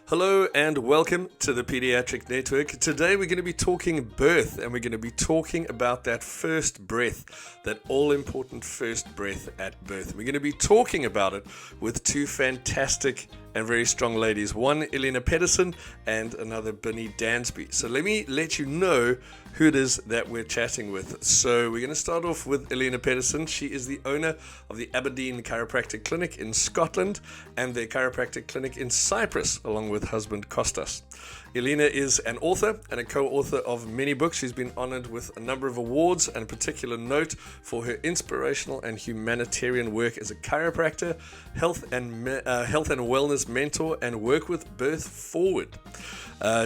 Hello and welcome to the Pediatric Network. Today we're going to be talking birth, and we're going to be talking about that first breath, that all-important first breath at birth. We're going to be talking about it with two fantastic and very strong ladies, one Eline Pederson and another Binnie Danby. So let me let you know who it is that we're chatting with. So we're going to start off with Eline Pederson. She is the owner of the Aberdeen Chiropractic Clinic in Scotland and their chiropractic clinic in Cyprus, along with husband Kostas. Eline is an author and a co-author of many books. She's been honored with a number of awards, and a particular note for her inspirational and humanitarian work as a chiropractor, health and wellness mentor, and work with Birth Forward.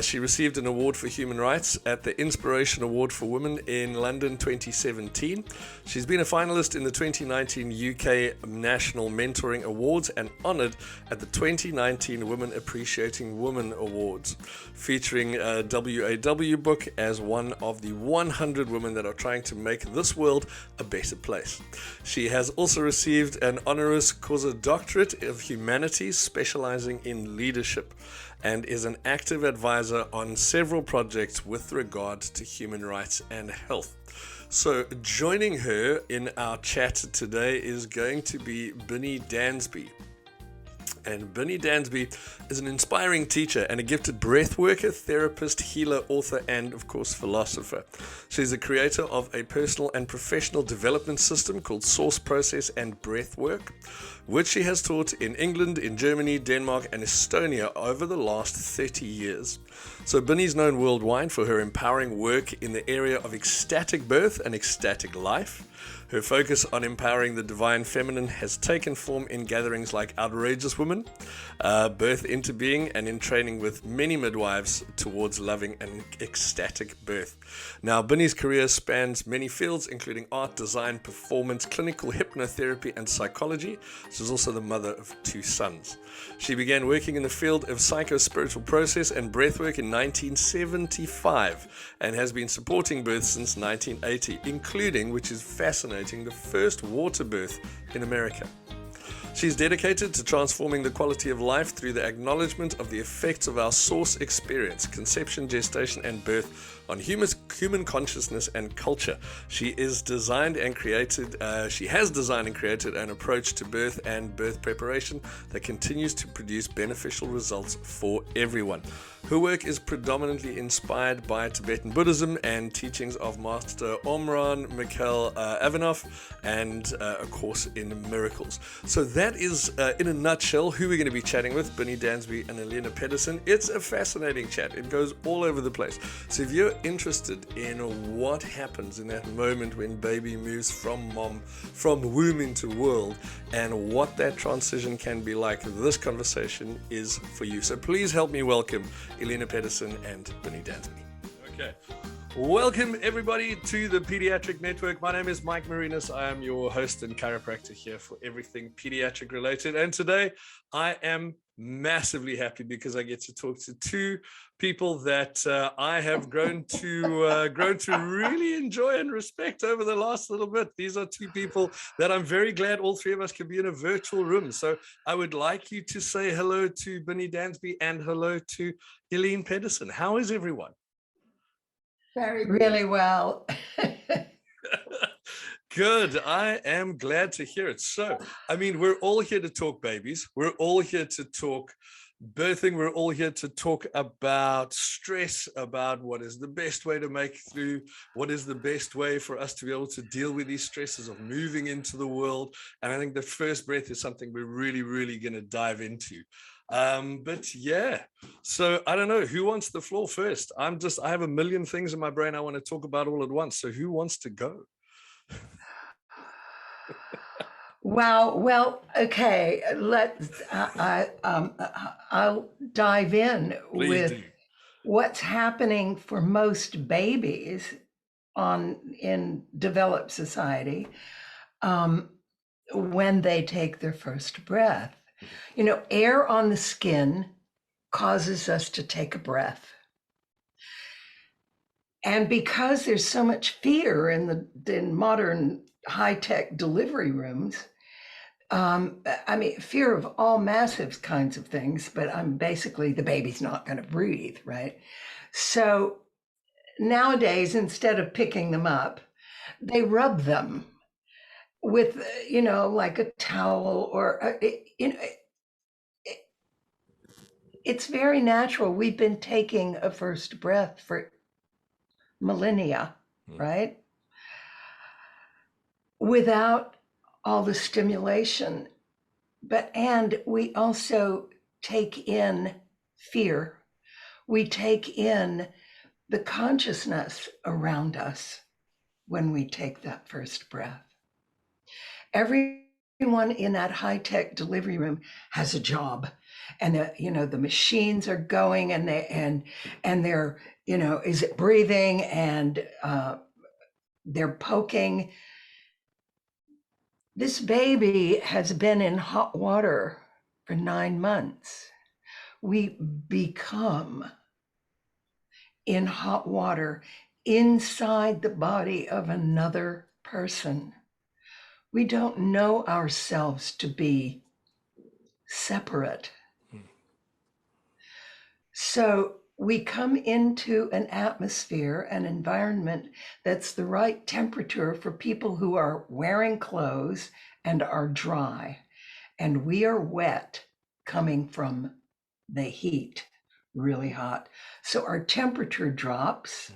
She received an award for human rights at the Inspiration Award for Women in London 2017. She's been a finalist in the 2019 UK National Mentoring Awards and honored at the 2019 Women Appreciating Women Awards, featuring a WAW book as one of the 100 women that are trying to make this world a better place. She has also received an honoris causa doctorate of humanities specializing in leadership, and is an active advisor on several projects with regard to human rights and health. So joining her in our chat today is going to be Binnie Danby. And Binnie Danby is an inspiring teacher and a gifted breath worker, therapist, healer, author, and of course philosopher. She's the creator of a personal and professional development system called Source Process and Breathwork, which she has taught in England, in Germany, Denmark, and Estonia over the last 30 years. So Binnie's known worldwide for her empowering work in the area of ecstatic birth and ecstatic life. Her focus on empowering the divine feminine has taken form in gatherings like Outrageous Women, Birth into Being, and in training with many midwives towards loving an ecstatic birth. Now, Binnie's career spans many fields, including art, design, performance, clinical hypnotherapy, and psychology. She's also the mother of two sons. She began working in the field of psycho-spiritual process and breathwork in 1975 and has been supporting birth since 1980, including, which is fascinating, the first water birth in America. She's dedicated to transforming the quality of life through the acknowledgement of the effects of our source experience, conception, gestation, and birth on human consciousness and culture. She has designed and created an approach to birth and birth preparation that continues to produce beneficial results for everyone. Her work is predominantly inspired by Tibetan Buddhism and teachings of Master Omran Mikhail Avanov and A Course in Miracles. So that is, in a nutshell, who we're going to be chatting with, Binnie Danby and Eline Pederson. It's a fascinating chat. It goes all over the place. So if you're interested in what happens in that moment when baby moves from womb into world, and what that transition can be like, this conversation is for you. So please help me welcome Eline Pederson and Binnie Danby. Okay. Welcome everybody to the Pediatric Network. My name is Mike Marinas. I am your host and chiropractor here for everything pediatric related. And today I am massively happy because I get to talk to two people that I have grown to really enjoy and respect over the last little bit. These are two people that I'm very glad all three of us can be in a virtual room. So I would like you to say hello to Binnie Danby and hello to Eline Pederson. How is everyone? Really well. Good. I am glad to hear it. So, I mean, we're all here to talk babies. We're all here to talk birthing. We're all here to talk about stress, about what is the best way to make through, what is the best way for us to be able to deal with these stresses of moving into the world. And I think the first breath is something we're really, really going to dive into. But yeah, so I don't know who wants the floor first. I have a million things in my brain I want to talk about all at once. So who wants to go? Wow. Well, okay. I'll dive in Please with do. what's happening for most babies in developed society when they take their first breath. You know, air on the skin causes us to take a breath. And because there's so much fear in modern high-tech delivery rooms, I mean, fear of all massive kinds of things, but I'm basically the baby's not going to breathe, right? So nowadays, instead of picking them up, they rub them with, like a towel or, it's very natural. We've been taking a first breath for millennia, right? Without all the stimulation. And we also take in fear. We take in the consciousness around us when we take that first breath. Everyone in that high-tech delivery room has a job, and the machines are going, and they're is it breathing, and they're poking. This baby has been in hot water for 9 months. We become in hot water inside the body of another person. We don't know ourselves to be separate. So we come into an atmosphere, an environment that's the right temperature for people who are wearing clothes and are dry. And we are wet coming from the heat, really hot. So our temperature drops.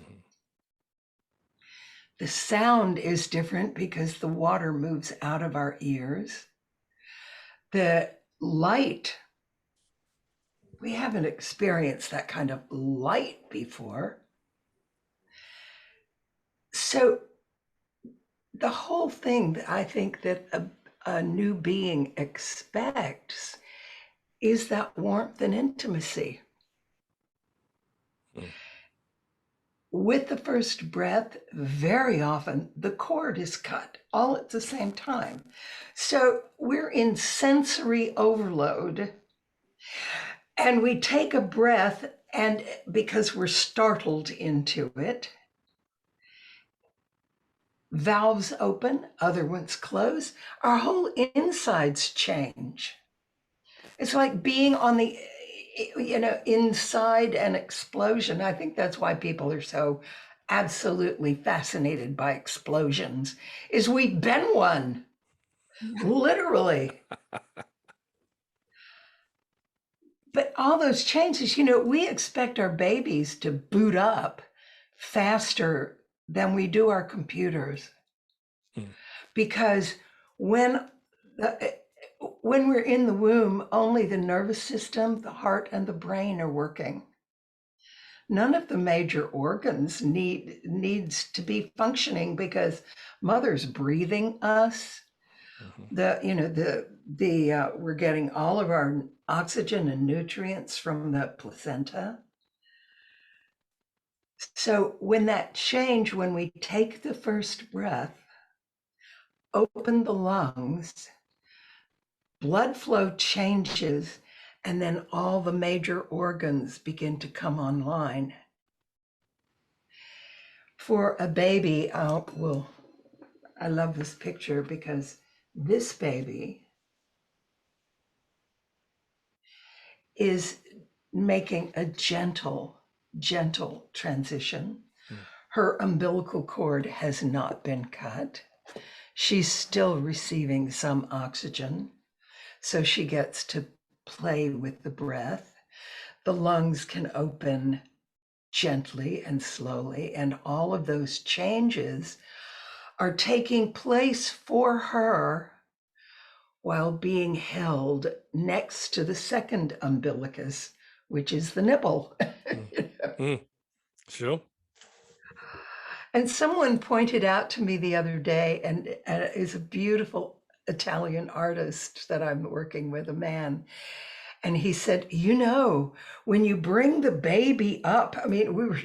The sound is different because the water moves out of our ears. The light, we haven't experienced that kind of light before. So the whole thing that I think that a new being expects is that warmth and intimacy. With the first breath, very often the cord is cut all at the same time. So we're in sensory overload, and we take a breath, and because we're startled into it, valves open, other ones close, our whole insides change. It's like being on the inside an explosion. I think that's why people are so absolutely fascinated by explosions, is we've been one, literally. But all those changes, we expect our babies to boot up faster than we do our computers. Because when we're in the womb, only the nervous system, the heart, and the brain are working. None of the major organs needs to be functioning because mother's breathing us. We're getting all of our oxygen and nutrients from the placenta. So when we take the first breath, open the lungs, blood flow changes, and then all the major organs begin to come online. For a baby, I love this picture because this baby is making a gentle transition. Her umbilical cord has not been cut. She's still receiving some oxygen, so she gets to play with the breath. The lungs can open gently and slowly, and all of those changes are taking place for her while being held next to the second umbilicus, which is the nipple. Sure. And someone pointed out to me the other day, and is a beautiful Italian artist that I'm working with, a man. And he said, when you bring the baby up, we were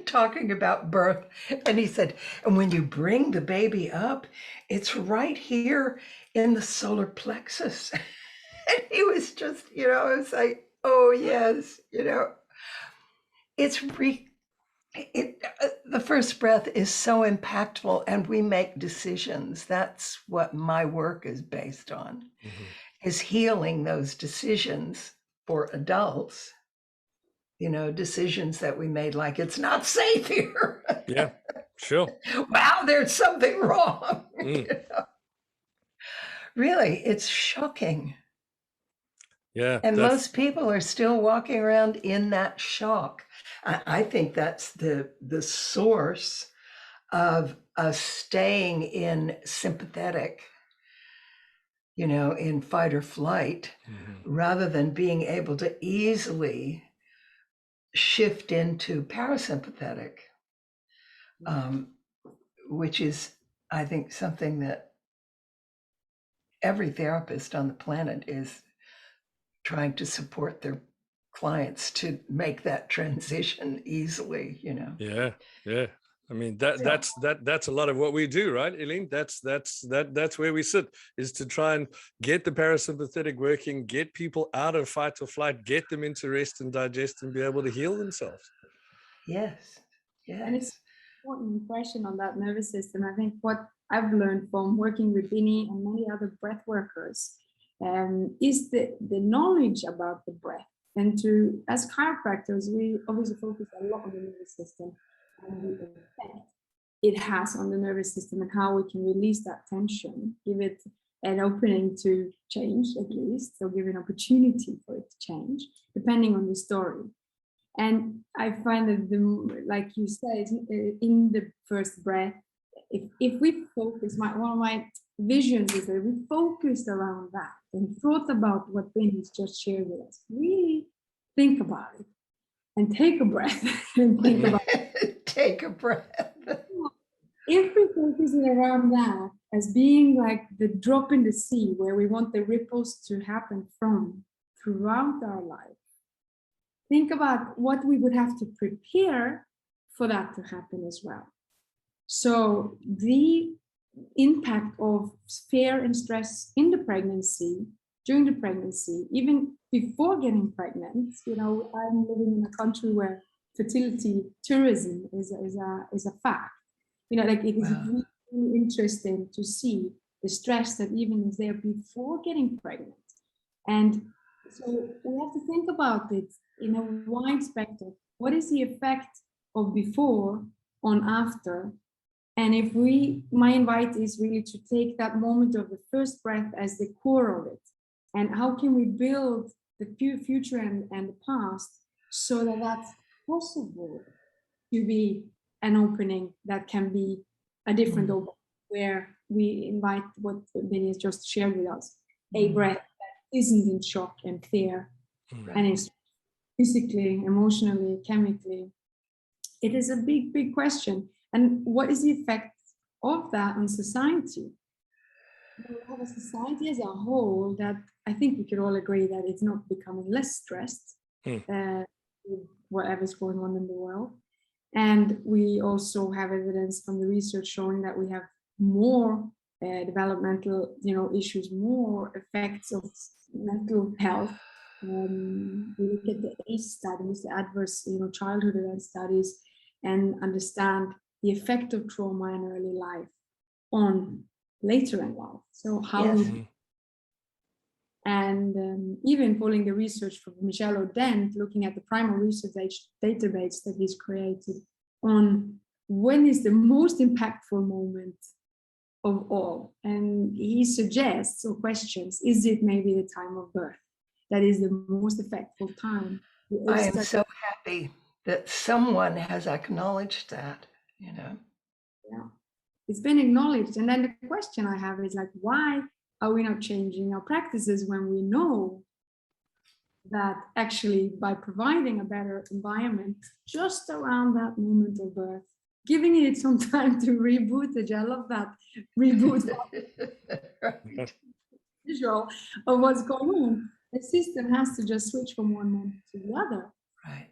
talking about birth, and he said, and when you bring the baby up, it's right here in the solar plexus. And he was just, I was like, oh yes, it's The first breath is so impactful, and we make decisions. That's what my work is based on, is healing those decisions for adults. Decisions that we made, like it's not safe here. Yeah, sure. Wow, there's something wrong. Really, it's shocking. Yeah, And most people are still walking around in that shock. I think that's the source of us staying in sympathetic, in fight or flight, rather than being able to easily shift into parasympathetic, which is, I think, something that every therapist on the planet is trying to support their clients to make that transition easily. Yeah. I mean, that's a lot of what we do, right, Eline? That's where we sit, is to try and get the parasympathetic working, get people out of fight or flight, get them into rest and digest, and be able to heal themselves. Yes. And it's an important impression on that nervous system. I think what I've learned from working with Binnie and many other breath workers is the knowledge about the breath. And as chiropractors, we obviously focus a lot on the nervous system and the effect it has on the nervous system and how we can release that tension, give it an opening to change, at least, or give an opportunity for it to change, depending on the story. And I find that, like you said, in the first breath, if we focus, one of my visions is that we focused around that and thought about what Binnie's just shared with us. Really think about it and take a breath and think about it. Take a breath. If we focus it around that as being like the drop in the sea where we want the ripples to happen from throughout our life, think about what we would have to prepare for that to happen as well. So the impact of fear and stress in the pregnancy, during the pregnancy, even before getting pregnant, I'm living in a country where fertility tourism is a fact. It is really interesting to see the stress that even is there before getting pregnant. And so we have to think about it in a wide spectrum. What is the effect of before on after? And my invite is really to take that moment of the first breath as the core of it. And how can we build the future and the past so that that's possible to be an opening that can be a different opening, where we invite what Binnie has just shared with us, a breath that isn't in shock and fear, and is physically, emotionally, chemically. It is a big, big question. And what is the effect of that on society? We have a society as a whole that I think we could all agree that it's not becoming less stressed with whatever's going on in the world. And we also have evidence from the research showing that we have more developmental, issues, more effects of mental health. We look at the ACE studies, the adverse, childhood event studies, and understand the effect of trauma in early life on later in life. So how and even following the research from Michel Odent, looking at the primal research database that he's created on when is the most impactful moment of all. And he suggests or questions, is it maybe the time of birth? That is the most effective time. I am so happy that someone has acknowledged that, Yeah, it's been acknowledged. And then the question I have is like, why are we not changing our practices when we know that actually by providing a better environment just around that moment of birth, giving it some time to reboot it. I love that reboot visual of what's going on. The system has to just switch from one moment to the other. Right.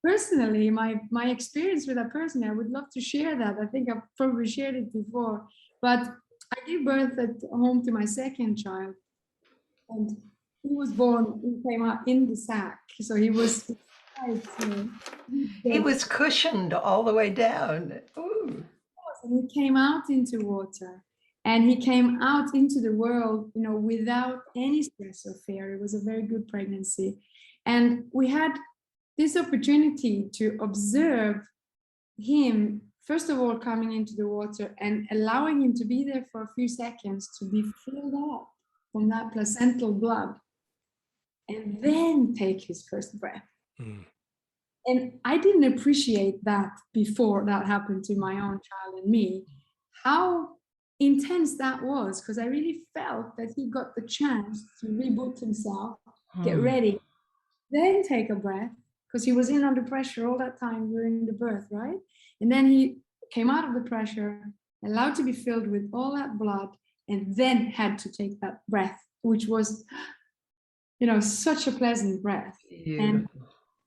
Personally, my experience with a person, I would love to share that. I think I've probably shared it before, but I gave birth at home to my second child, and he was born, he came out in the sack. So he was Right, so He was cushioned all the way down. Ooh. and he came out into water, and he came out into the world, you know, without any stress or fear. It was a very good pregnancy, and we had this opportunity to observe him, first of all, coming into the water and allowing him to be there for a few seconds to be filled up from that placental blood, and then take his first breath. Mm. And I didn't appreciate that before that happened to my own child and me, how intense that was, because I really felt that he got the chance to reboot himself, get ready, then take a breath, because he was in under pressure all that time during the birth, right? And then he came out of the pressure, allowed to be filled with all that blood, and then had to take that breath, which was, you know, such a pleasant breath. And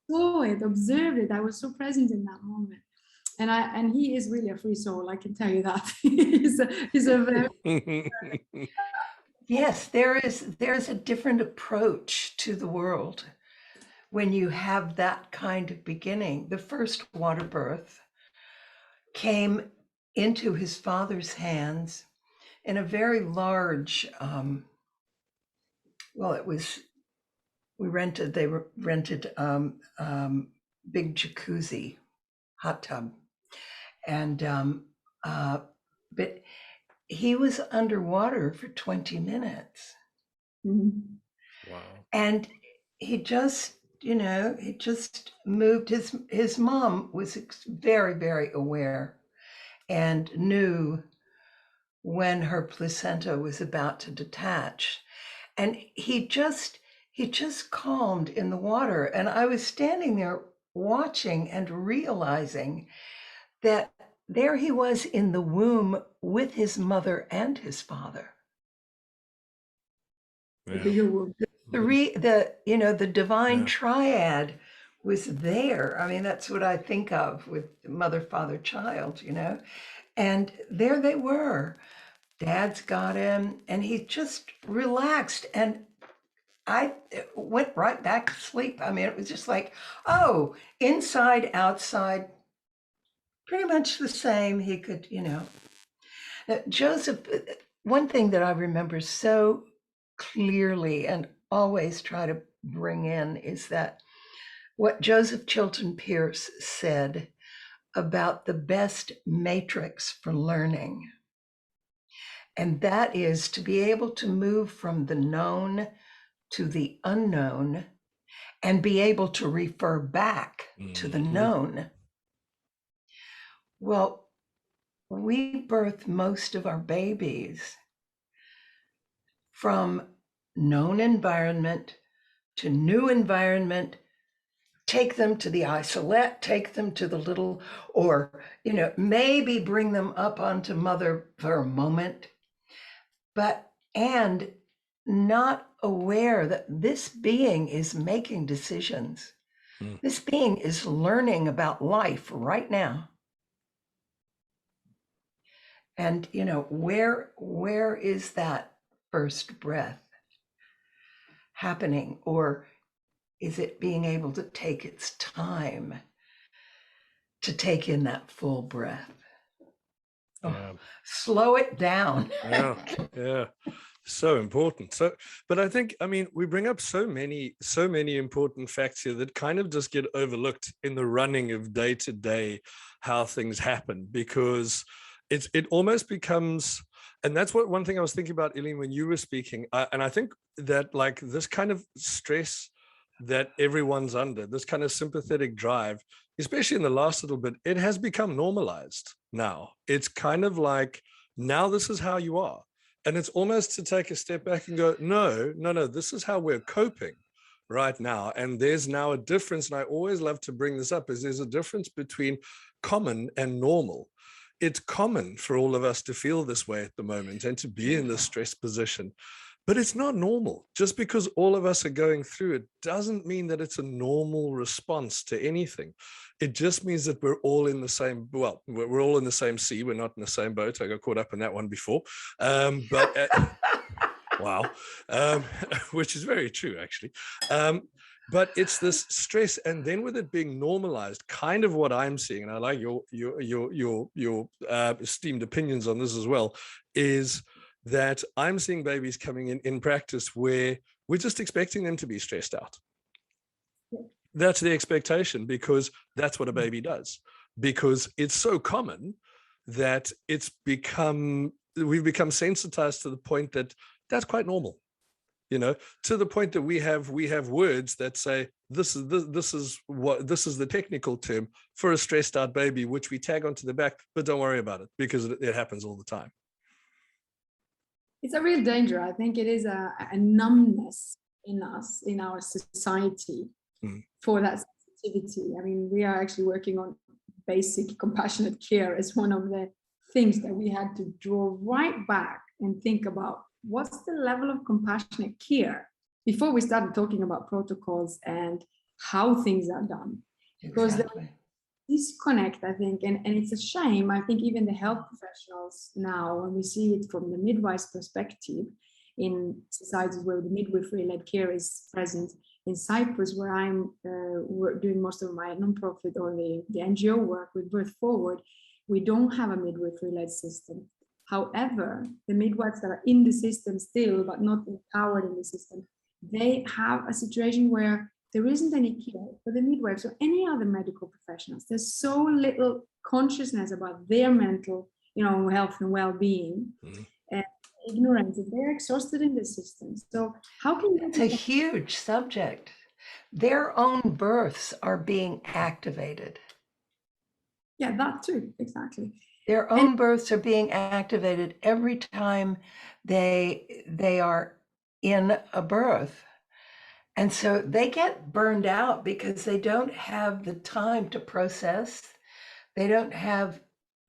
saw it, observed it. I was so present in that moment. And he is really a free soul, I can tell you that. he's a very Yes, there's a different approach to the world when you have that kind of beginning. The first water birth came into his father's hands in a very large, they rented big jacuzzi, hot tub. And, but he was underwater for 20 minutes. Wow. And he just, he just moved. His mom was very, very aware and knew when her placenta was about to detach. And he just calmed in the water. And I was standing there watching and realizing that there he was in the womb with his mother and his father. Yeah. The divine triad was there. I mean, that's what I think of with mother, father, child, and there they were. Dad's got him, and he just relaxed, and I went right back to sleep. I mean, it was just like, oh, inside, outside, pretty much the same. He could, Joseph, one thing that I remember so clearly and always try to bring in is that what Joseph Chilton Pearce said about the best matrix for learning. And that is to be able to move from the known to the unknown and be able to refer back to the known. Well, we birth most of our babies from known environment to new environment, take them to the isolette, take them to the little, or, maybe bring them up onto mother for a moment, and not aware that this being is making decisions. This being is learning about life right now. And, where is that first breath happening? Or is it being able to take its time to take in that full breath? Slow it down. Yeah. So important. But I think, we bring up so many important facts here that kind of just get overlooked in the running of day to day, how things happen, because it almost becomes, and that's one thing I was thinking about, Eline, when you were speaking. And I think that like this kind of stress that everyone's under, this kind of sympathetic drive, especially in the last little bit, it has become normalized now. It's kind of like, now this is how you are. And it's almost to take a step back and go, no, this is how we're coping right now. And there's now a difference. And I always love to bring this up, is there's a difference between common and normal. It's common for all of us to feel this way at the moment and to be in this stress position, but it's not normal. Just because all of us are going through it doesn't mean that it's a normal response to anything. It just means that we're all in the same, we're all in the same sea. We're not in the same boat. I got caught up in that one before. Wow. Which is very true, actually. But it's this stress, and then with it being normalized, kind of what I'm seeing, and I like your esteemed opinions on this as well, is that I'm seeing babies coming in practice where we're just expecting them to be stressed out. That's the expectation, because that's what a baby does, because it's so common that we've become sensitized to the point that that's quite normal, to the point that we have words that say this is the technical term for a stressed out baby, which we tag onto the back, but don't worry about it because it happens all the time. It's a real danger. I think it is a numbness in us, in our society, for that sensitivity. I mean, we are actually working on basic compassionate care as one of the things that we had to draw right back and think about. What's the level of compassionate care before we started talking about protocols and how things are done? Because Exactly. disconnect, I think, and it's a shame. I think even the health professionals now, when we see it from the midwife's perspective in societies where the midwifery-led care is present, in Cyprus, where I'm doing most of my nonprofit or the NGO work with Birth Forward, we don't have a midwifery-led system. However, the midwives that are in the system still, but not empowered in the system, they have a situation where there isn't any care for the midwives or any other medical professionals. There's so little consciousness about their mental, health and well-being, and ignorance, that they're exhausted in the system. So how can it's a huge subject. Their own births are being activated. Yeah, that too, exactly. Their own births are being activated every time they are in a birth. And so they get burned out because they don't have the time to process. They don't have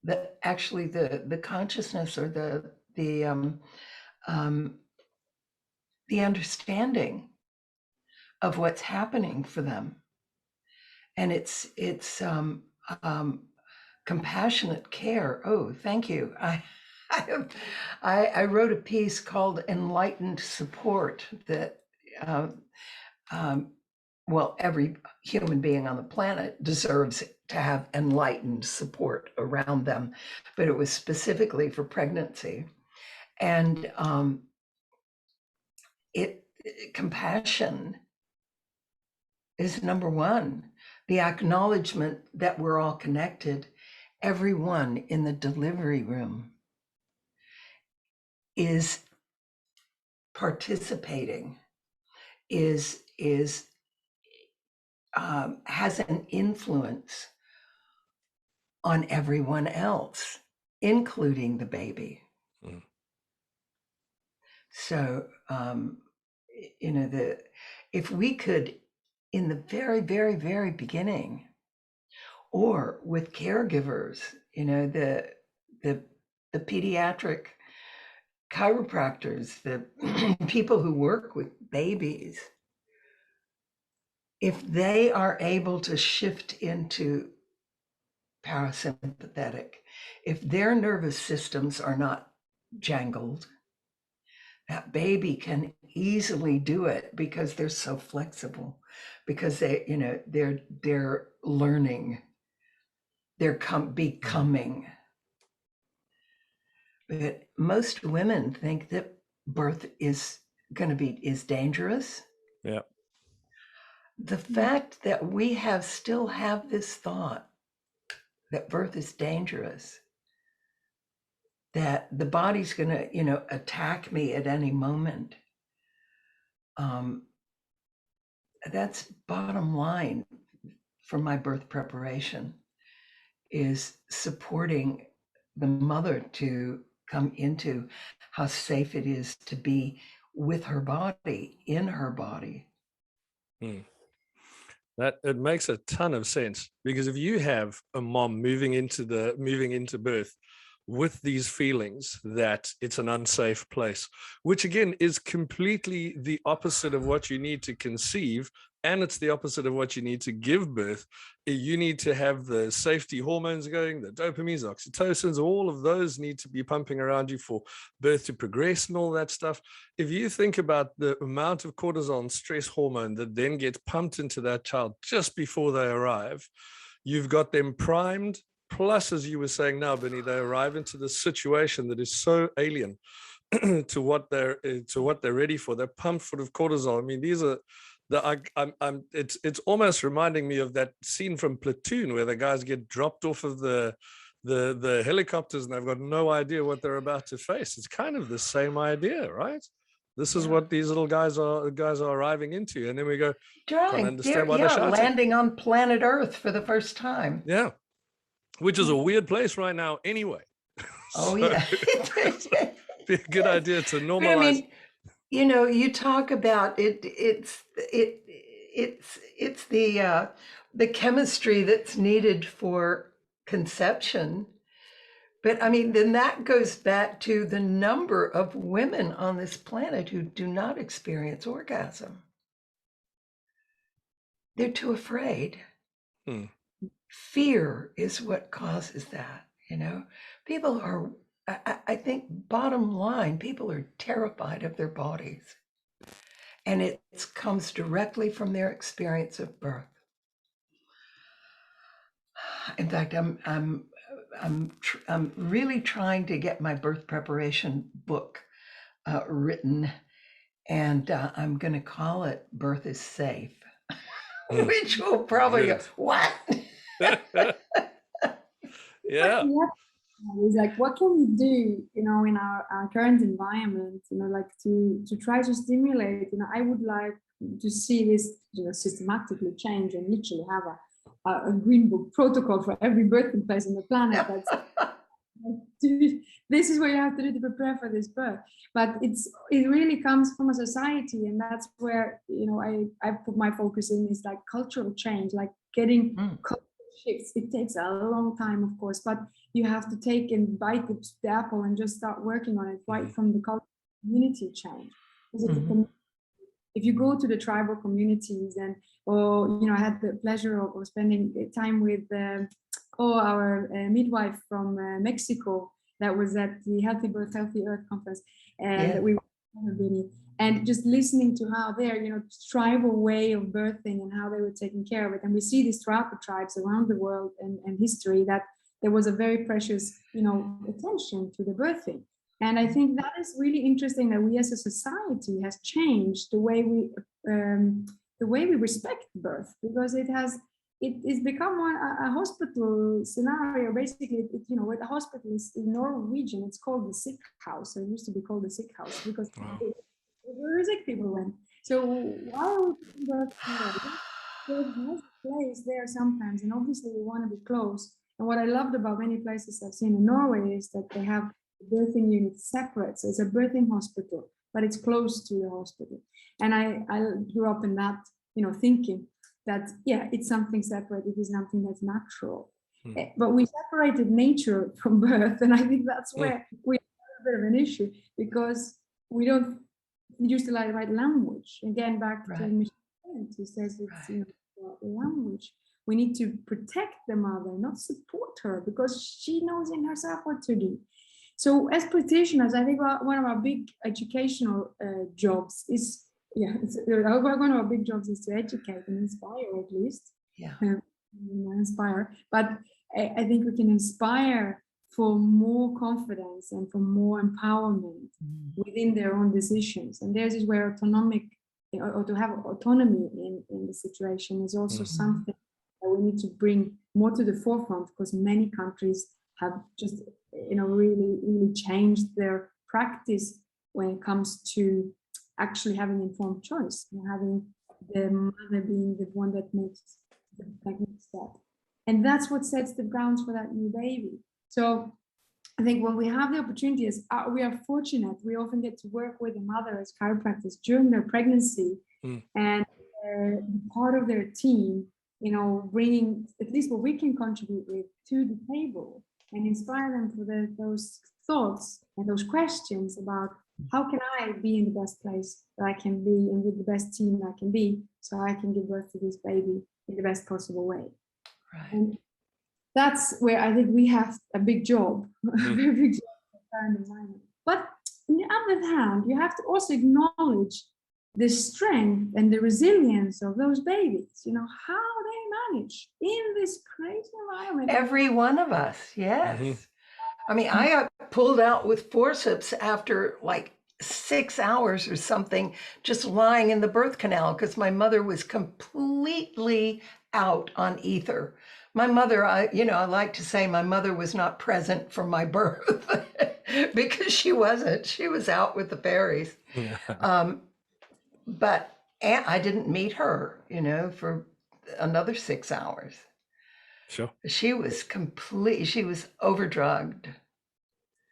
the consciousness or the understanding of what's happening for them. And it's compassionate care. Oh, thank you. I wrote a piece called Enlightened Support that every human being on the planet deserves to have enlightened support around them, but it was specifically for pregnancy. And compassion is number one. The acknowledgement that we're all connected. Everyone in the delivery room is participating, has an influence on everyone else, including the baby. So, if we could, in the very, very, very beginning, or with caregivers, the pediatric chiropractors, the people who work with babies, if they are able to shift into parasympathetic, if their nervous systems are not jangled, that baby can easily do it because they're so flexible, because they're learning, they're becoming. But most women think that birth is dangerous. Yeah. The fact that we still have this thought that birth is dangerous, that the body's going to, attack me at any moment. That's bottom line for my birth preparation, is supporting the mother to come into how safe it is to be with her body, in her body. That it makes a ton of sense, because if you have a mom moving into birth with these feelings that it's an unsafe place, which again is completely the opposite of what you need to conceive, and it's the opposite of what you need to give birth. You need to have the safety hormones going, the dopamines, oxytocins, all of those need to be pumping around you for birth to progress and all that stuff. If you think about the amount of cortisol and stress hormone that then gets pumped into that child just before they arrive, you've got them primed. Plus, as you were saying now, Binnie, they arrive into this situation that is so alien to what they're ready for. They're pumped full of cortisol. I mean, these are it's almost reminding me of that scene from Platoon where the guys get dropped off of the helicopters and they've got no idea what they're about to face. It's kind of the same idea, right? This is what these little guys are arriving into, and then we go, can't understand why they're shouting. Landing on planet Earth for the first time. Yeah, which is a weird place right now, anyway. Oh yeah, be a good idea to normalize. I mean, you know, you talk about it. It's the chemistry that's needed for conception. But I mean, then that goes back to the number of women on this planet who do not experience orgasm. They're too afraid. Fear is what causes that, you know. People are, I think, bottom line, people are terrified of their bodies. And it comes directly from their experience of birth. In fact, I'm really trying to get my birth preparation book written, and I'm going to call it "Birth is Safe," which will probably go, what? Yeah. It's like, what can we do, you know, in our current environment, you know, like to try to stimulate, you know, I would like to see this, you know, systematically change and literally have a green book protocol for every birthing place on the planet. That's this is what you have to do to prepare for this birth. But it really comes from a society, and that's where, you know, I put my focus in, is like cultural change, like getting cultural shifts. It takes a long time, of course, but you have to take and bite the apple and just start working on it right from the community change. If you go to the tribal communities, and you know, I had the pleasure of spending time with our midwife from Mexico that was at the Healthy Birth, Healthy Earth conference, and we were Binnie, and just listening to how their, you know, tribal way of birthing and how they were taking care of it. And we see this throughout the tribes around the world and history, that there was a very precious, you know, attention to the birthing. And I think that is really interesting, that we as a society has changed the way we respect birth, because it's become a hospital scenario. Basically, you know, with the hospital is in Norwegian, it's called the sick house. It used to be called the sick house because where sick people went. So why would birth there's a place there sometimes, and obviously we want to be close. And what I loved about many places I've seen in Norway is that they have birthing unit separate. So it's a birthing hospital, but it's close to the hospital. And I grew up in that, you know, thinking that, yeah, it's something separate. It is something that's natural. But we separated nature from birth. And I think that's where we have a bit of an issue, because we don't use the right language. Again, back to Michelle, who says it's, you know, the language. We need to protect the mother, not support her, because she knows in herself what to do. So as practitioners, I think one of our big educational jobs is, one of our big jobs is to educate and inspire, at least. Inspire. But I think we can inspire for more confidence and for more empowerment within their own decisions. And this is where autonomic, or to have autonomy in the situation is also something that we need to bring more to the forefront, because many countries have just, you know, really, really changed their practice when it comes to actually having informed choice, and having the mother being the one that makes the next step. And that's what sets the grounds for that new baby. So I think when we have the opportunities, we are fortunate. We often get to work with the mother as chiropractors during their pregnancy, and part of their team, you know, bringing at least what we can contribute with to the table, and inspire them for those thoughts and those questions about how can I be in the best place that I can be and with the best team I can be, so I can give birth to this baby in the best possible way. Right. And that's where I think we have a big job, a very big job for parent environment. But on the other hand, you have to also acknowledge the strength and the resilience of those babies, you know, how they manage in this crazy environment. Every one of us, yes. I mean, I got pulled out with forceps after like 6 hours or something, just lying in the birth canal because my mother was completely out on ether. My mother, I like to say my mother was not present for my birth because she wasn't. She was out with the fairies. But I didn't meet her, for another 6 hours. Sure. She was overdrugged.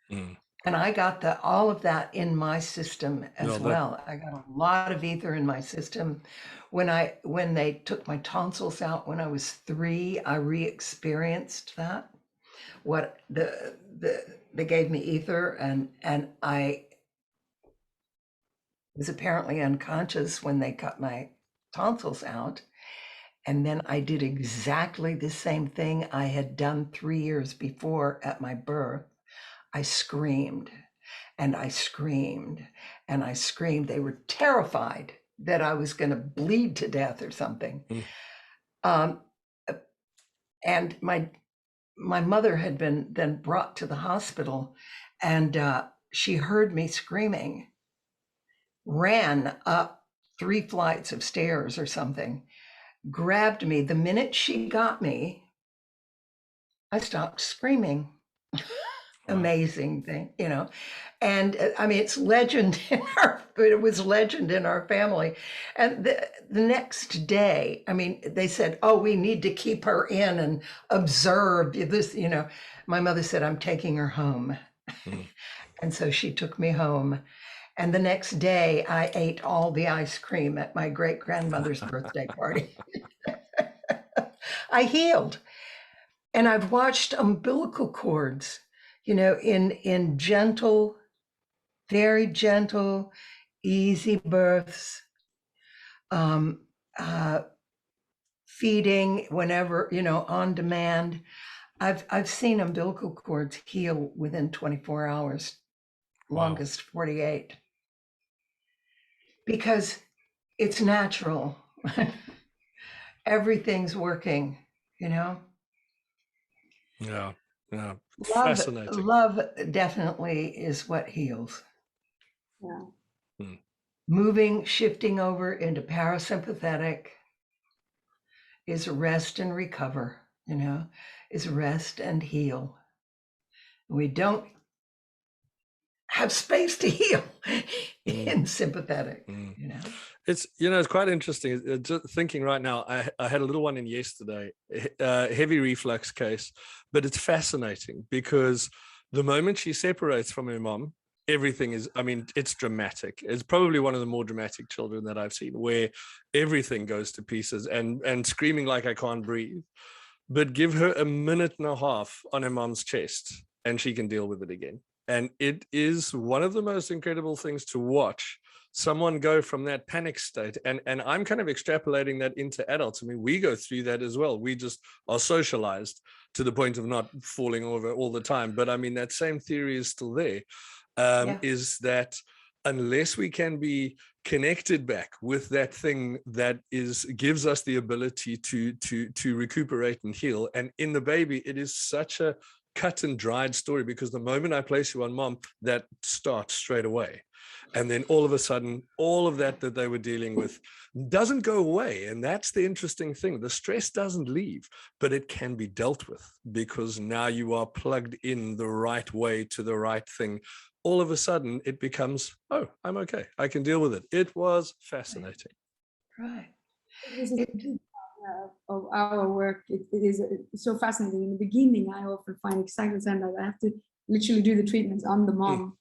And I got all of that in my system as well. I got a lot of ether in my system. When they took my tonsils out when I was 3, I re-experienced that. They gave me ether, and I was apparently unconscious when they cut my tonsils out. And then I did exactly the same thing I had done 3 years before at my birth. I screamed and I screamed and I screamed. They were terrified that I was going to bleed to death or something. And my mother had been then brought to the hospital, and she heard me screaming, ran up 3 flights of stairs or something, grabbed me. The minute she got me, I stopped screaming. Amazing thing, and I mean, it's legend it was legend in our family. And the next day, I mean, they said, oh, we need to keep her in and observe this, my mother said, I'm taking her home. And so she took me home. And the next day I ate all the ice cream at my great grandmother's birthday party. I healed. And I've watched umbilical cords, in gentle, very gentle, easy births, feeding whenever, on demand. I've seen umbilical cords heal within 24 hours, longest 48, because it's natural. Everything's working, Yeah. Fascinating. Love definitely is what heals. Yeah. Moving, shifting over into parasympathetic is rest and recover, is rest and heal. We don't have space to heal in sympathetic, It's, it's quite interesting. Just thinking right now, I had a little one in yesterday, heavy reflux case, but it's fascinating because the moment she separates from her mom, everything is, I mean, it's dramatic. It's probably one of the more dramatic children that I've seen, where everything goes to pieces and screaming like I can't breathe. But give her a minute and a half on her mom's chest and she can deal with it again. And it is one of the most incredible things to watch someone go from that panic state. And I'm kind of extrapolating that into adults. I mean, we go through that as well. We just are socialized to the point of not falling over all the time. But I mean, that same theory is still there. Is that unless we can be connected back with that thing that gives us the ability to recuperate and heal. And in the baby, it is such a cut and dried story, because the moment I place you on mom, that starts straight away. And then all of a sudden, all of that they were dealing with doesn't go away. And that's the interesting thing. The stress doesn't leave, but it can be dealt with, because now you are plugged in the right way to the right thing. All of a sudden it becomes, oh, I'm okay, I can deal with it. It was fascinating. Right. Of our work, it is so fascinating. In the beginning, I often find exactly the same, that I have to literally do the treatments on the mom,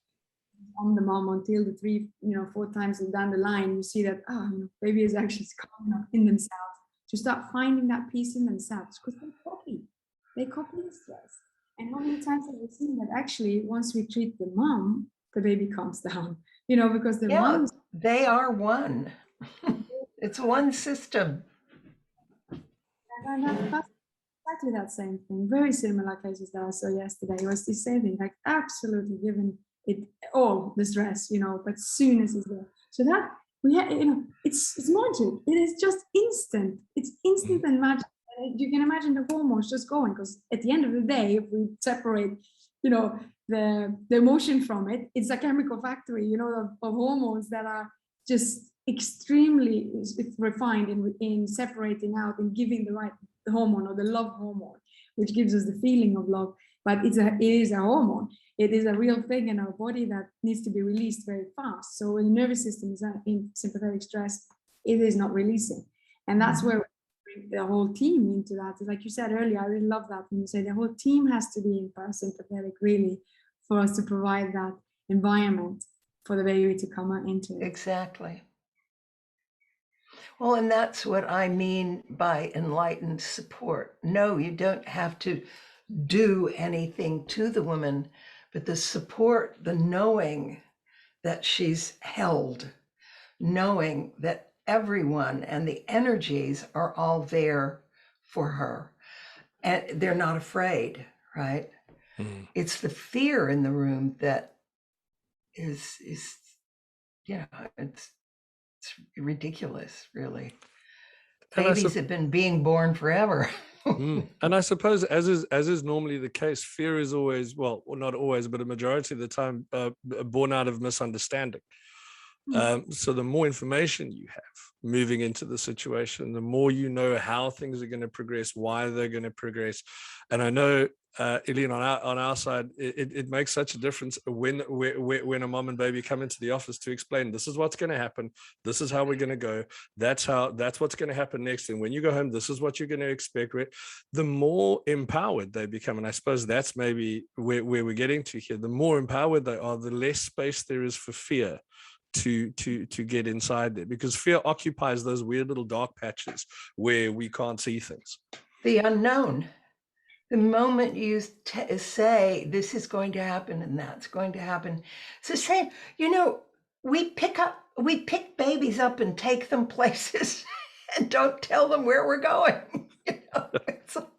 until the 3, 4 times down the line, you see that baby is actually coming up in themselves, to start finding that peace in themselves, because they copy the stress. And how many times have we seen that actually once we treat the mom, the baby calms down? because the Yeah, lungs. they are one. It's one system. And that's exactly that same thing. Very similar cases that I saw yesterday. It was the same thing, like absolutely given it all the stress, but soon as it's there. So that we have, it's magic. It is just instant. It's instant and magic. And you can imagine the hormones just going, because at the end of the day, if we separate, the emotion from it, it's a chemical factory, of hormones that are just extremely refined in separating out and giving the right hormone, or the love hormone, which gives us the feeling of love. But it is a hormone. It is a real thing in our body that needs to be released very fast. So when the nervous system is in sympathetic stress, it is not releasing. And that's where we bring the whole team into that. Like you said earlier, I really love that when you say the whole team has to be in parasympathetic, really, for us to provide that environment for the baby to come into it. Exactly. Well, and that's what I mean by enlightened support. No, you don't have to do anything to the woman, but the support, the knowing that she's held, knowing that everyone and the energies are all there for her, and they're not afraid, right? Mm. It's the fear in the room that is it's ridiculous, really. And Babies have been being born forever. And I suppose, as is normally the case, fear is always, well, not always, but a majority of the time, born out of misunderstanding. So the more information you have moving into the situation, the more you know how things are going to progress, why they're going to progress. And I know, Eline, on our side, it makes such a difference when a mom and baby come into the office to explain, this is what's going to happen, this is how we're going to go, that's what's going to happen next, and when you go home, this is what you're going to expect. The more empowered they become, and I suppose that's maybe where we're getting to here, the more empowered they are, the less space there is for fear to get inside there, because fear occupies those weird little dark patches where we can't see things. The unknown. The moment you say this is going to happen and that's going to happen, it's the same. We pick babies up and take them places and don't tell them where we're going. It's like,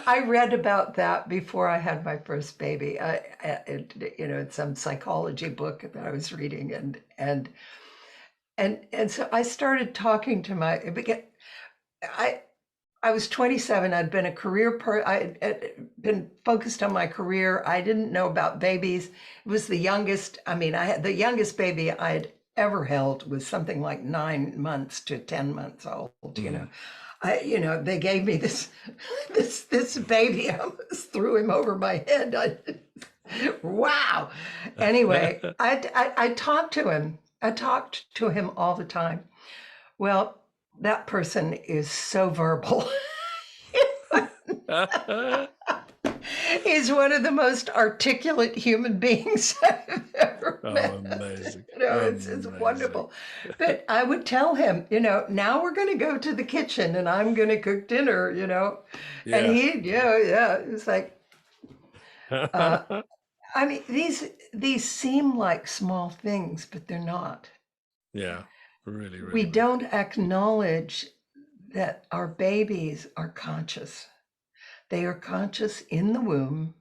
I read about that before I had my first baby. It's some psychology book that I was reading, and so I started talking to I was 27. I'd been I'd been focused on my career. I didn't know about babies. It was the youngest. I had the youngest baby I had ever held was something like 9 months to 10 months old. They gave me this baby. I almost threw him over my head. Wow. Anyway, I talked to him. I talked to him all the time. Well, that person is so verbal. He's one of the most articulate human beings I've ever met. Amazing. It's wonderful. But I would tell him, now we're going to go to the kitchen and I'm going to cook dinner, and it's like, these seem like small things, but they're not. Yeah, really. We don't acknowledge that our babies are conscious. They are conscious in the womb.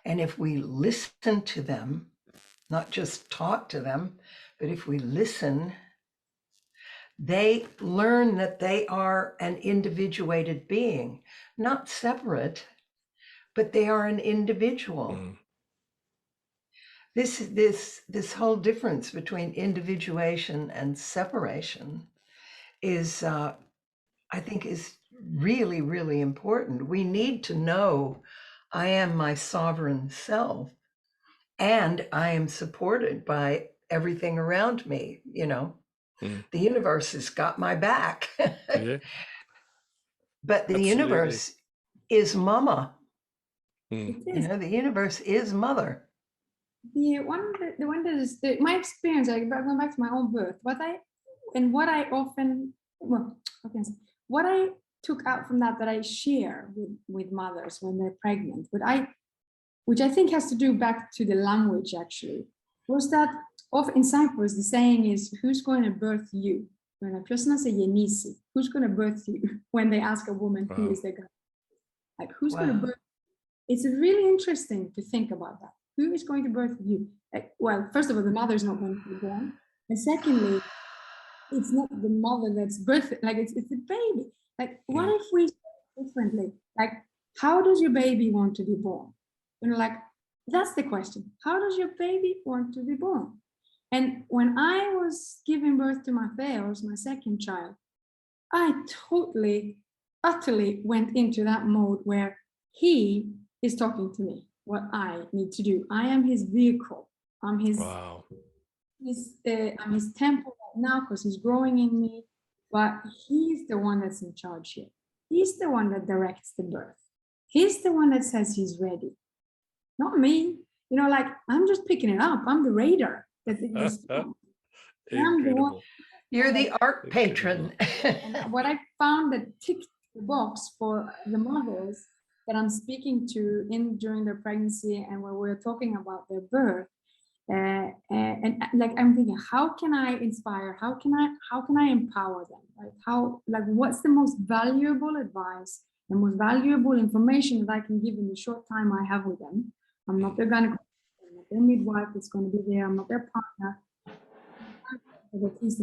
And if we listen to them, not just talk to them, but if we listen, they learn that they are an individuated being, not separate, but they are an individual. This whole difference between individuation and separation is, I think, is really, really important. We need to know I am my sovereign self and I am supported by everything around me. The universe has got my back. Yeah. But the Absolutely. universe is mama. It is. The universe is mother. The one that is my experience, like going back to my own birth, what I took out from that I share with mothers when they're pregnant, which I think has to do back to the language actually, was that in Cyprus, the saying is, who's going to birth you? Who's going to birth you? When they ask a woman who is their guy. Like, who's going to birth you? It's really interesting to think about that. Who is going to birth you? Like, well, first of all, the mother's not going to be born. And secondly, it's not the mother that's birthing, like it's the baby. Like, what if we say it differently? Like, how does your baby want to be born? You know, like, that's the question. How does your baby want to be born? And when I was giving birth to Mattheos, my second child, I totally, utterly went into that mode where he is talking to me, what I need to do. I am his vehicle. I'm his, I'm his temple right now because he's growing in me, but he's the one that's in charge here. He's the one that directs the birth. He's the one that says he's ready, not me. You know, like, I'm just picking it up. I'm the radar. I'm the one. You're the art patron. And what I found that ticked the box for the mothers that I'm speaking to during their pregnancy and when we're talking about their birth, and like, I'm thinking, how can I inspire? How can I empower them? Like, what's the most valuable advice, the most valuable information that I can give in the short time I have with them? I'm not their gynecologist, I'm not their midwife that's going to be there, I'm not their partner, at least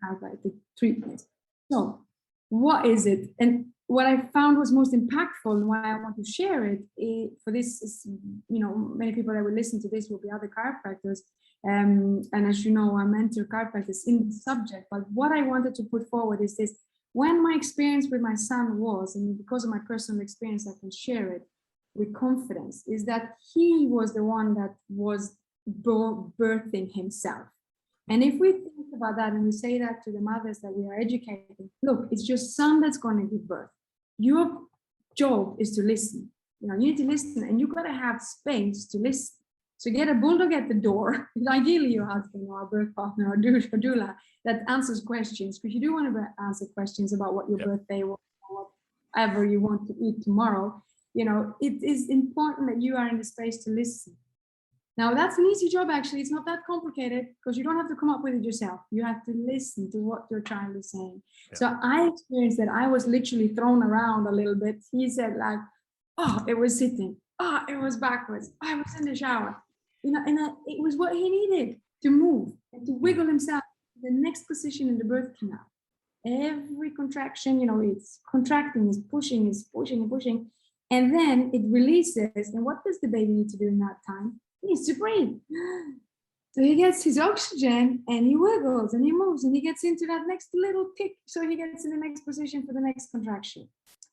have like the treatment. So what is it? And what I found was most impactful and why I want to share it for this is, you know, many people that will listen to this will be other chiropractors. And as you know, I mentor chiropractors in the subject, but what I wanted to put forward is this: when my experience with my son was, and because of my personal experience, I can share it with confidence, is that he was the one that was birthing himself. And if we think about that and we say that to the mothers that we are educating, look, it's your son that's going to give birth. Your job is to listen. You know, you need to listen, and you've got to have space to listen. So get a bulldog at the door, ideally your husband or a birth partner or doula that answers questions, because you do want to answer questions about what your birthday was, or whatever you want to eat tomorrow. You know, it is important that you are in the space to listen. Now, that's an easy job, actually. It's not that complicated because you don't have to come up with it yourself. You have to listen to what your child is saying. Yeah. So I experienced that I was literally thrown around a little bit. He said, like, oh, it was sitting. Oh, it was backwards. I was in the shower. You know, and it was what he needed to move and to wiggle himself to the next position in the birth canal. Every contraction, you know, it's contracting, it's pushing and pushing. And then it releases. And what does the baby need to do in that time? He needs to breathe. So he gets his oxygen and he wiggles and he moves and he gets into that next little tick. So he gets in the next position for the next contraction.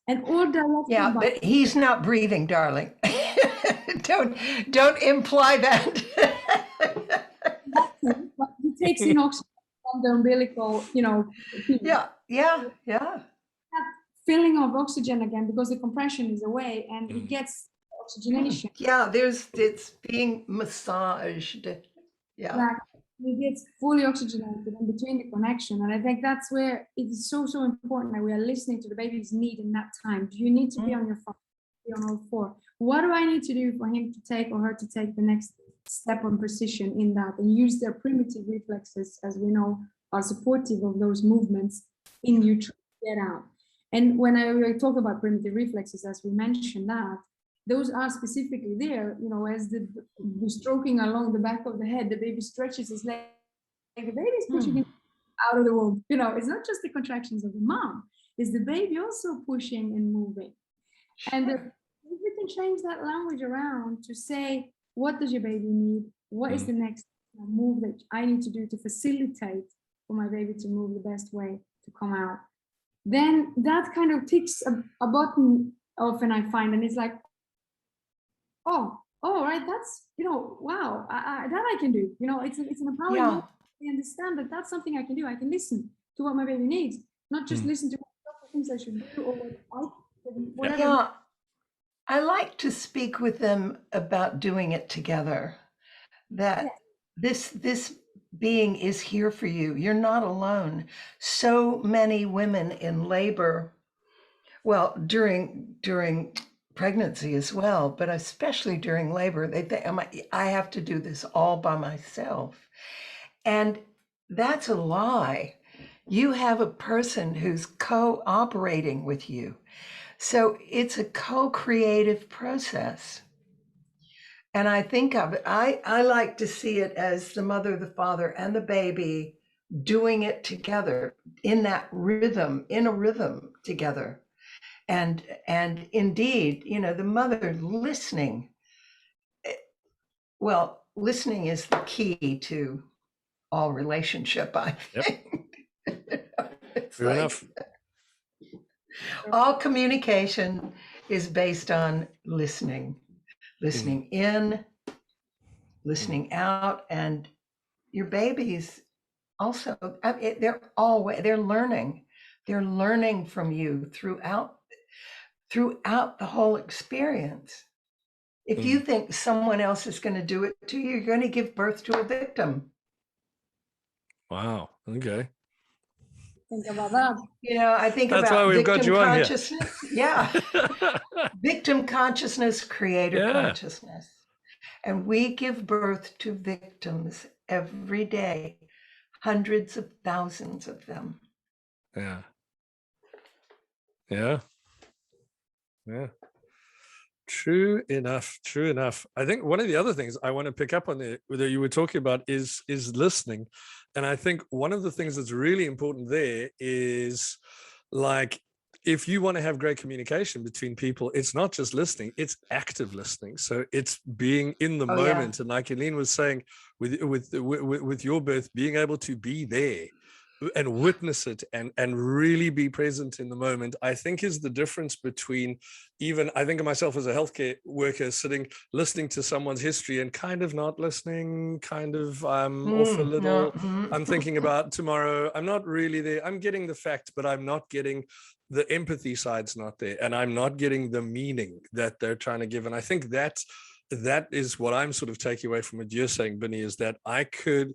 And all directed. Yeah, but he's not breathing, darling. don't imply that. But he takes in oxygen from the umbilical, you know. Yeah. That filling of oxygen again because the compression is away and he gets oxygenation. Yeah, it's being massaged. Yeah. Exactly. It gets fully oxygenated in between the connection. And I think that's where it is so important that we are listening to the baby's need in that time. Do you need to be on your phone? Be on all four? What do I need to do for him to take or her to take the next step on precision in that and use their primitive reflexes, as we know, are supportive of those movements in utero to get out. And when I talk about primitive reflexes, as we mentioned that, those are specifically there, you know, as the stroking along the back of the head, the baby stretches his leg, the baby's pushing him out of the womb. You know, it's not just the contractions of the mom, it's the baby also pushing and moving. And if we can change that language around to say, what does your baby need? What is the next move that I need to do to facilitate for my baby to move the best way to come out? Then that kind of ticks a button often I find, and it's like, oh, right, that's, you know, wow, that I can do. You know, it's an empowering moment. I understand that that's something I can do. I can listen to what my baby needs, not just listen to what things I should do or whatever. Yeah, I like to speak with them about doing it together. That this being is here for you. You're not alone. So many women in labor, well, during pregnancy as well, but especially during labor, they think I have to do this all by myself. And that's a lie. You have a person who's cooperating with you. So it's a co-creative process. And I think of it, I like to see it as the mother, the father, and the baby doing it together in that rhythm, in a rhythm together. And indeed, the mother listening. Well, listening is the key to all relationship, I think. It's Fair enough. All communication is based on listening in, listening out, and your babies also, they're learning. They're learning from you throughout the whole experience. If you think someone else is going to do it to you, you're going to give birth to a victim. Wow. Okay. Think about that. I think That's about why we've got victim you on here. consciousness. Yeah. Victim consciousness, creator consciousness. And we give birth to victims every day, hundreds of thousands of them. Yeah. Yeah. Yeah. True enough. True enough. I think one of the other things I want to pick up on there that you were talking about is listening. And I think one of the things that's really important there is, like, if you want to have great communication between people, it's not just listening, it's active listening. So it's being in the moment. Yeah. And like Eline was saying, with your birth, being able to be there and witness it and really be present in the moment, I think is the difference between, even I think of myself as a healthcare worker sitting, listening to someone's history and kind of not listening, kind of off a little. No. I'm thinking about tomorrow. I'm not really there. I'm getting the fact, but I'm not getting the empathy side's not there. And I'm not getting the meaning that they're trying to give. And I think that is what I'm sort of taking away from what you're saying, Binnie, is that I could,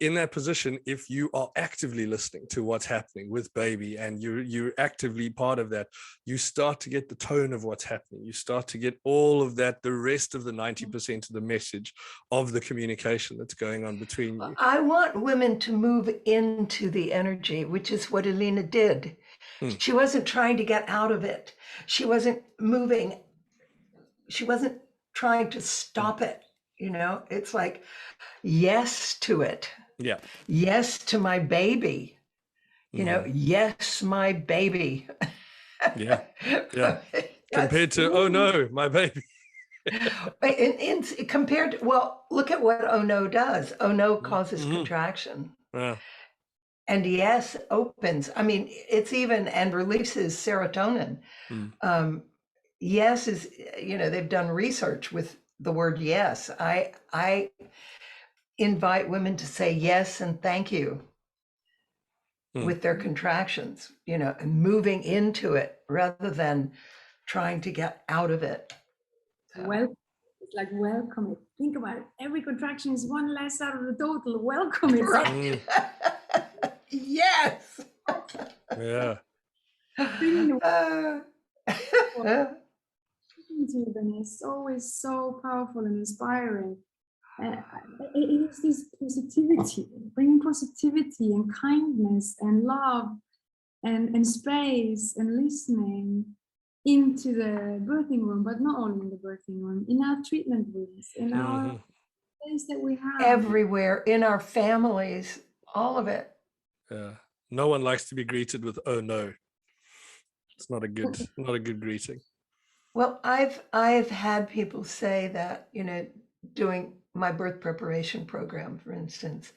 in that position, if you are actively listening to what's happening with baby and you're actively part of that, you start to get the tone of what's happening. You start to get all of that, the rest of the 90% of the message of the communication that's going on between you. I want women to move into the energy, which is what Eline did. She wasn't trying to get out of it. She wasn't moving. She wasn't trying to stop it. It's like, yes to it. Yeah. Yes to my baby. Yes, my baby. Yeah. Yeah. Compared to, oh no, my baby. Compared to, well, look at what oh no does. Oh no causes contraction. Yeah. And yes opens. I mean, it's even, and releases serotonin. Yes is, they've done research with the word yes. I invite women to say yes and thank you with their contractions, and moving into it rather than trying to get out of it. Well, it's like welcome it. Think about it. Every contraction is one less out of the total. Welcome it. Right. Yes. Yeah. It's always so powerful and inspiring. It is this positivity, bringing positivity and kindness and love and space and listening into the birthing room, but not only in the birthing room, in our treatment rooms, in our place that we have. Everywhere, in our families, all of it. Yeah. No one likes to be greeted with, oh no. It's not a good greeting. Well, I've had people say that, doing my birth preparation program, for instance,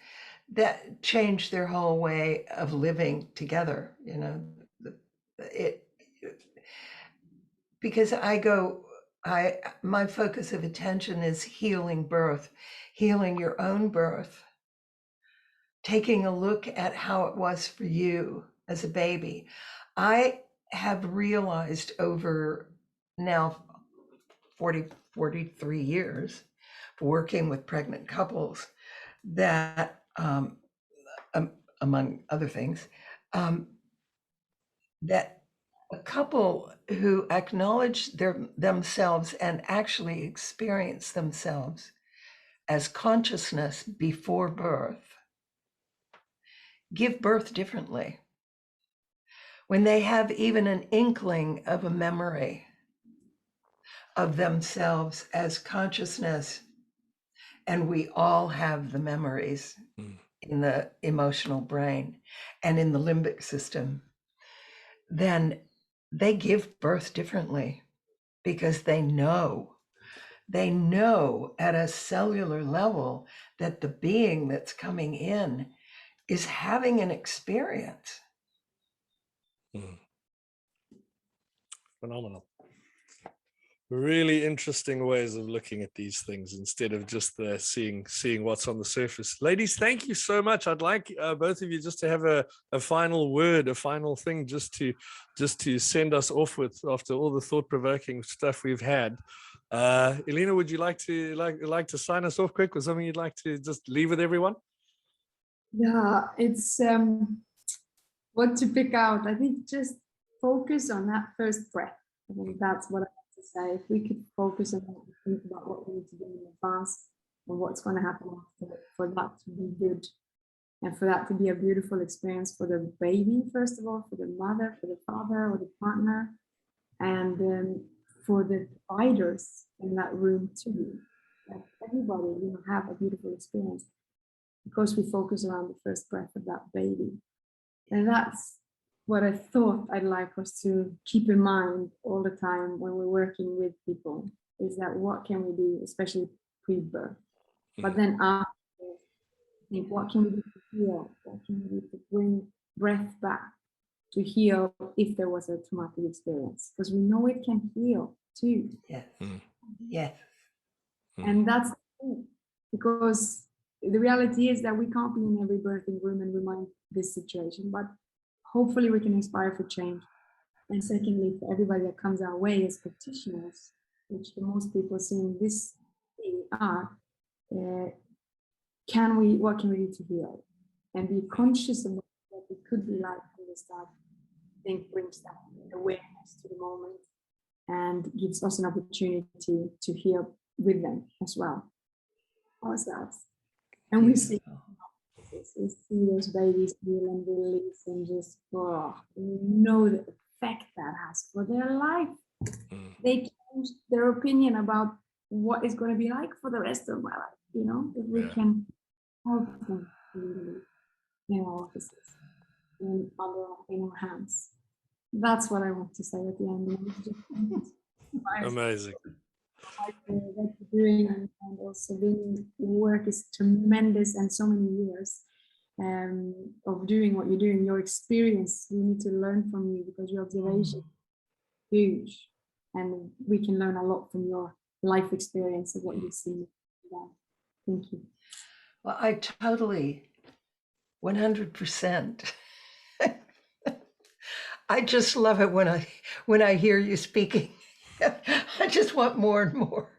that changed their whole way of living together, because my focus of attention is healing birth, healing your own birth, taking a look at how it was for you as a baby. I have realized over now 43 years working with pregnant couples that, among other things, that a couple who acknowledge themselves and actually experience themselves as consciousness before birth give birth differently. When they have even an inkling of a memory of themselves as consciousness, and we all have the memories in the emotional brain and in the limbic system, then they give birth differently because they know at a cellular level that the being that's coming in is having an experience. Phenomenal. Really interesting ways of looking at these things instead of just seeing what's on the surface. Ladies, thank you so much. I'd like both of you just to have a final word, a final thing, just to send us off with after all the thought-provoking stuff we've had. Eline, would you like to sign us off quick with something you'd like to just leave with everyone? Yeah, it's what to pick out. I think just focus on that first breath. I think that's what I have to say. If we could focus on that and think about what we need to do in advance and what's going to happen after, for that to be good and for that to be a beautiful experience for the baby, first of all, for the mother, for the father or the partner, and for the providers in that room too. That everybody have a beautiful experience because we focus around the first breath of that baby. And that's what I thought I'd like us to keep in mind all the time when we're working with people, is that what can we do, especially pre-birth, but then after, think what can we do to heal, what can we do to bring breath back to heal if there was a traumatic experience, because we know it can heal too. Yes. Yes. And that's the thing, because the reality is that we can't be in every birthing room and remind this situation, but hopefully we can inspire for change. And secondly, for everybody that comes our way as practitioners, which the most people seeing this thing are, what can we do to heal? And be conscious of what it could be like from the start. I think brings that awareness to the moment and gives us an opportunity to heal with them as well, ourselves. And we see those babies heal and release and just, we know the effect that has for their life. They change their opinion about what it's going to be like for the rest of my life, if we can help them really in our offices and in our hands. That's what I want to say at the end. Amazing. What you're doing, and also your work is tremendous, and so many years of doing what you're doing, your experience, we need to learn from you because your observation is huge, and we can learn a lot from your life experience of what you've seen. Thank you. Well, I totally 100%. I just love it when I hear you speaking. I just want more and more.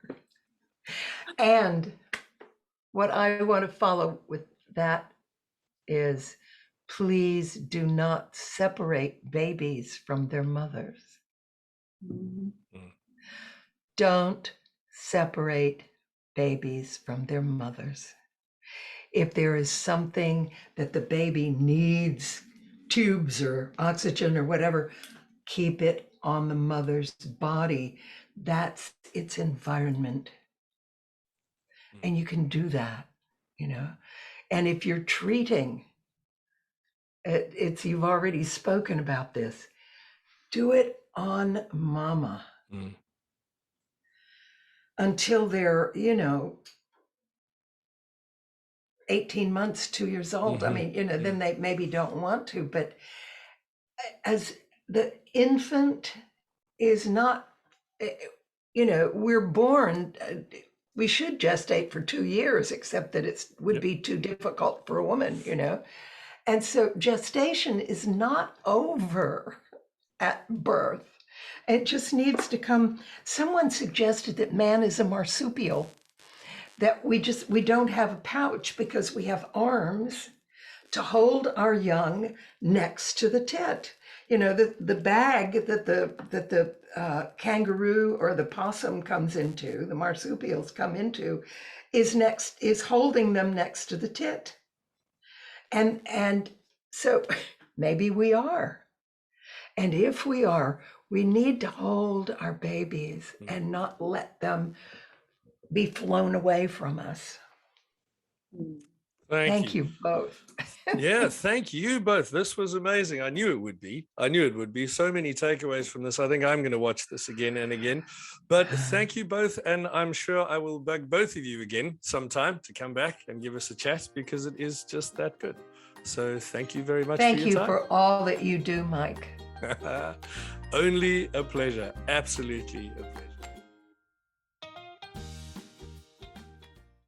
And what I want to follow with that is, please do not separate babies from their mothers. Don't separate babies from their mothers. If there is something that the baby needs, tubes or oxygen or whatever, keep it on the mother's body. That's its environment. And you can do that, And if you're treating, you've already spoken about this, do it on mama. Until they're, 18 months, 2 years old. I mean, then they maybe don't want to, but as the infant is not, we're born, we should gestate for 2 years, except that it would be too difficult for a woman, And so gestation is not over at birth. It just needs to come. Someone suggested that man is a marsupial, that we don't have a pouch because we have arms to hold our young next to the tit. You know, the bag that the kangaroo or the possum comes into, the marsupials come into, is holding them next to the tit. And so maybe we are. And if we are, we need to hold our babies and not let them be flown away from us. Thank you both. Yeah, thank you both. This was amazing. I knew it would be. So many takeaways from this. I think I'm going to watch this again and again. But thank you both. And I'm sure I will bug both of you again sometime to come back and give us a chat, because it is just that good. So thank you very much for your time. Thank you for all that you do, Mike. Only a pleasure. Absolutely a pleasure.